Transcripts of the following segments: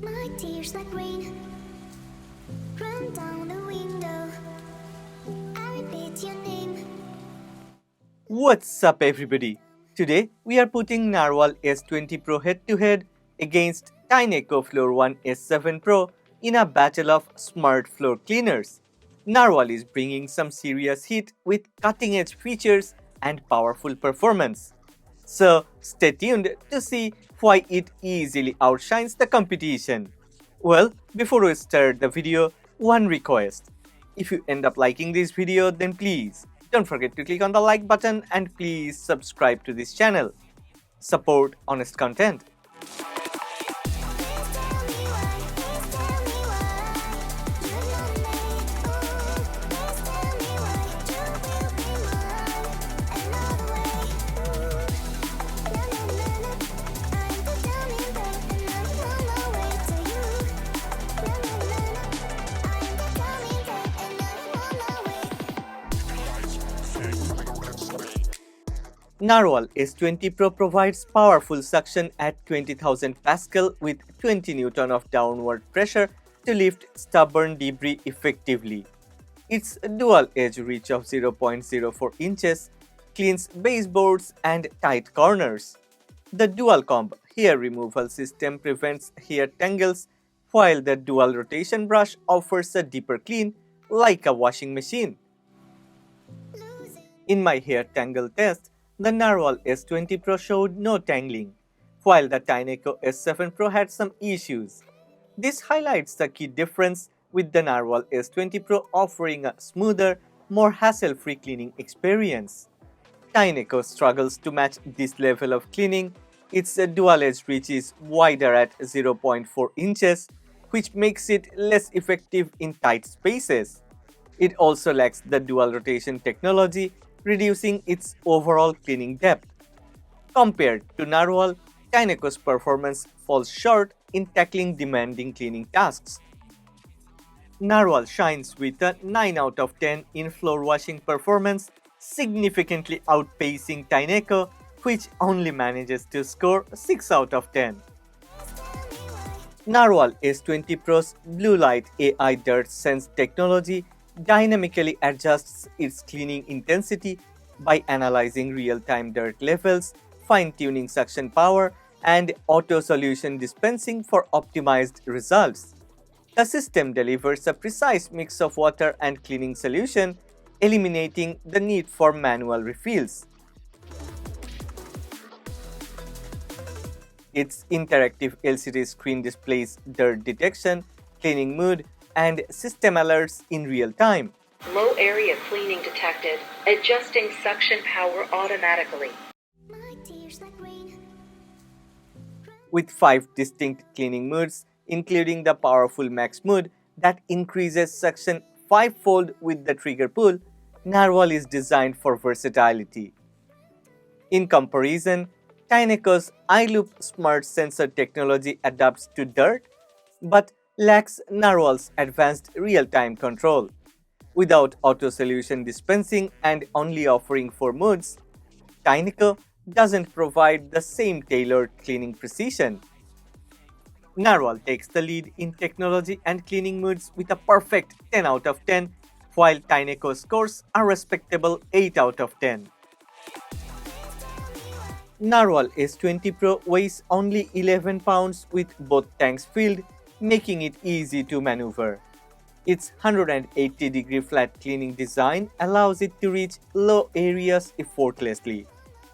My tears like rain run down the window. I repeat your name. What's up everybody? Today we are putting Narwal S20 Pro head-to-head against Tineco Floor 1 S7 Pro in a battle of smart floor cleaners. Narwal is bringing some serious heat with cutting-edge features and powerful performance. So stay tuned to see why it easily outshines the competition. Well, before we start the video, one request. If you end up liking this video, then please don't forget to click on the like button and please subscribe to this channel. Support honest content. Please tell me why. Please tell me why. You love me. Please tell me why. You will be mine another way. Na na na na. I'm the dummy babe and I'm on my way to you. Na na na na. I'm the dummy babe and I'm on my way. Narwal S20 Pro provides powerful suction at 20,000 Pascal with 20 Newton of downward pressure to lift stubborn debris effectively. Its dual-edge reach of 0.04 inches cleans baseboards and tight corners. The dual-comb hair removal system prevents hair tangles, while the dual rotation brush offers a deeper clean like a washing machine. In my hair tangle test, the Narwal S20 Pro showed no tangling, while the Tineco S7 Pro had some issues. This highlights the key difference, with the Narwal S20 Pro offering a smoother, more hassle-free cleaning experience. Tineco struggles to match this level of cleaning. Its dual-edge reach is wider at 0.4 inches, which makes it less effective in tight spaces. It also lacks the dual rotation technology, reducing its overall cleaning depth. Compared to Narwal, Tineco's performance falls short in tackling demanding cleaning tasks. Narwal shines with a 9 out of 10 in floor washing performance, significantly outpacing Tineco, which only manages to score 6 out of 10. Narwal S20 Pro's Blue Light AI Dirt Sense technology dynamically adjusts its cleaning intensity by analyzing real-time dirt levels, fine-tuning suction power, and auto-solution dispensing for optimized results. The system delivers a precise mix of water and cleaning solution, eliminating the need for manual refills. Its interactive LCD screen displays dirt detection, cleaning mood, and system alerts in real time. Low area cleaning detected. Adjusting suction power automatically. My tears like rain. With 5 distinct cleaning modes, including the powerful max mode that increases suction 5-fold with the trigger pull, Narwal is designed for versatility. In comparison, Tineco's iLoop smart sensor technology adapts to dirt, but lacks Narwal's advanced real-time control. Without auto-solution dispensing and only offering 4 modes, Tineco doesn't provide the same tailored cleaning precision. Narwal takes the lead in technology and cleaning modes with a perfect 10 out of 10, while Tineco scores a respectable 8 out of 10. Narwal S20 Pro weighs only 11 pounds with both tanks filled, making it easy to maneuver. Its 180-degree flat cleaning design allows it to reach low areas effortlessly,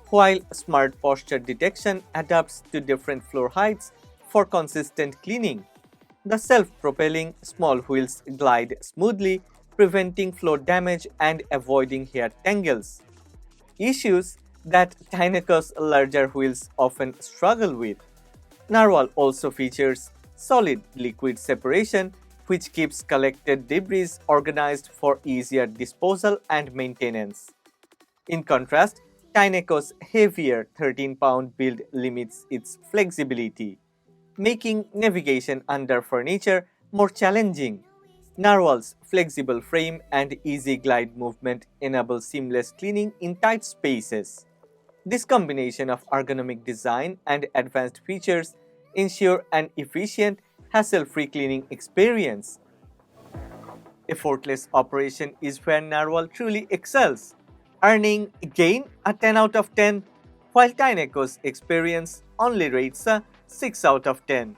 while smart posture detection adapts to different floor heights for consistent cleaning. The self-propelling small wheels glide smoothly, preventing floor damage and avoiding hair tangles, issues that Tineco's larger wheels often struggle with. Narwal also features solid liquid separation, which keeps collected debris organized for easier disposal and maintenance. In contrast, Tineco's heavier 13-pound build limits its flexibility, making navigation under furniture more challenging. Narwal's flexible frame and easy glide movement enable seamless cleaning in tight spaces. This combination of ergonomic design and advanced features ensure an efficient, hassle-free cleaning experience. Effortless Operation is where Narwal truly excels, earning again a 10 out of 10, while Tineco's experience only rates a 6 out of 10.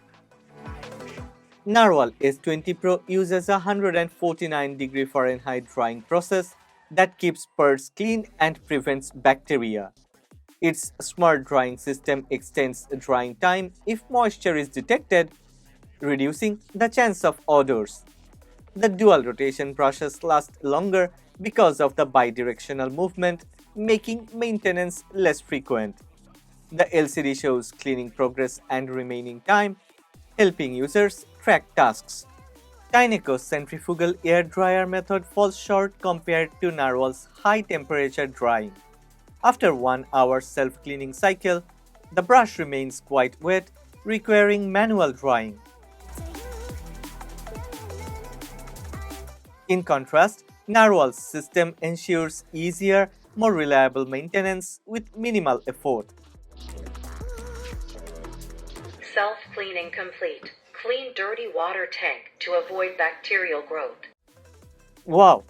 Narwal S20 Pro uses a 149-degree Fahrenheit drying process that keeps parts clean and prevents bacteria. Its smart drying system extends drying time if moisture is detected, reducing the chance of odors. The dual rotation brushes last longer because of the bidirectional movement, making maintenance less frequent. The LCD shows cleaning progress and remaining time, helping users track tasks. Tineco's centrifugal air dryer method falls short compared to Narwal's high temperature drying. After 1 hour self-cleaning cycle, the brush remains quite wet, requiring manual drying. In contrast, Narwal's system ensures easier, more reliable maintenance with minimal effort. Self-cleaning complete. Clean dirty water tank to avoid bacterial growth. Wow!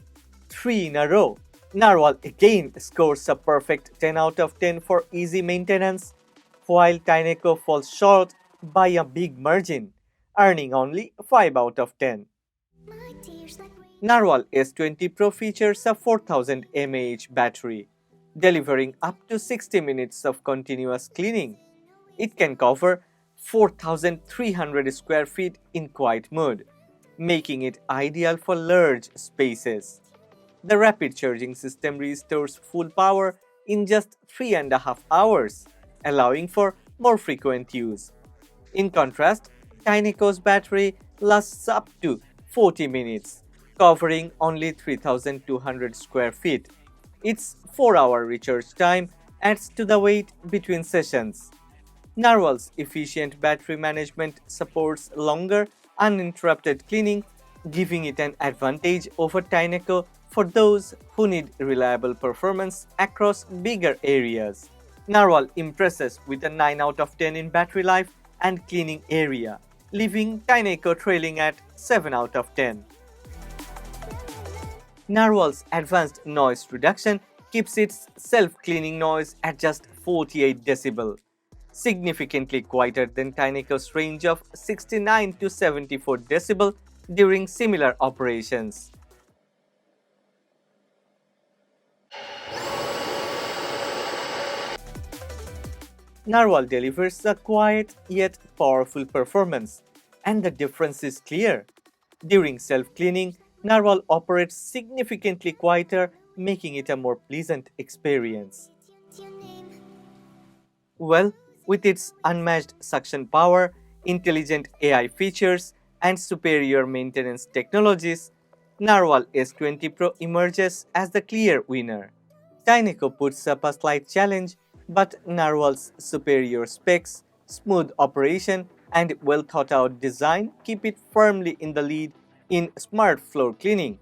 3 in a row! Narwal again scores a perfect 10 out of 10 for easy maintenance, while Tineco falls short by a big margin, earning only 5 out of 10. My tears like rain. Narwal S20 Pro features a 4000 mAh battery, delivering up to 60 minutes of continuous cleaning. It can cover 4,300 square feet in quiet mode, making it ideal for large spaces. The rapid charging system restores full power in just 3.5 hours, allowing for more frequent use. In contrast, Tineco's battery lasts up to 40 minutes, covering only 3,200 square feet. Its 4-hour recharge time adds to the wait between sessions. Narwal's efficient battery management supports longer, uninterrupted cleaning, giving it an advantage over Tineco for those who need reliable performance across bigger areas. Narwal impresses with a 9 out of 10 in battery life and cleaning area, leaving Tineco trailing at 7 out of 10. Narwal's advanced noise reduction keeps its self-cleaning noise at just 48 decibel, significantly quieter than Tineco's range of 69 to 74 decibel during similar operations. Narwal delivers a quiet yet powerful performance, and the difference is clear. During self-cleaning, Narwal operates significantly quieter, making it a more pleasant experience. It's your name. Well, with its unmatched suction power, intelligent AI features, and superior maintenance technologies, Narwal S20 Pro emerges as the clear winner. Tineco puts up a slight challenge, but Narwal's superior specs, smooth operation, and well thought out design keep it firmly in the lead in smart floor cleaning.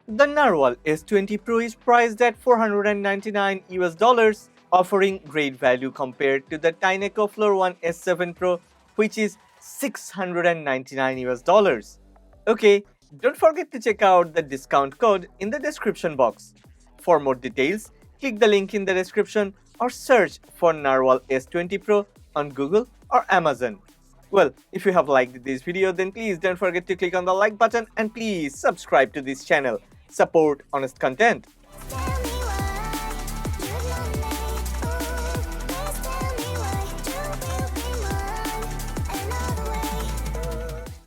The Narwal S20 Pro is priced at $499 US, offering great value compared to the Tineco Floor One S7 Pro, which is $699 US. Okay, don't forget to check out the discount code in the description box. For more details, click the link in the description or search for Narwal S20 Pro on Google or Amazon. Well, if you have liked this video, then please don't forget to click on the like button and please subscribe to this channel. Support honest content.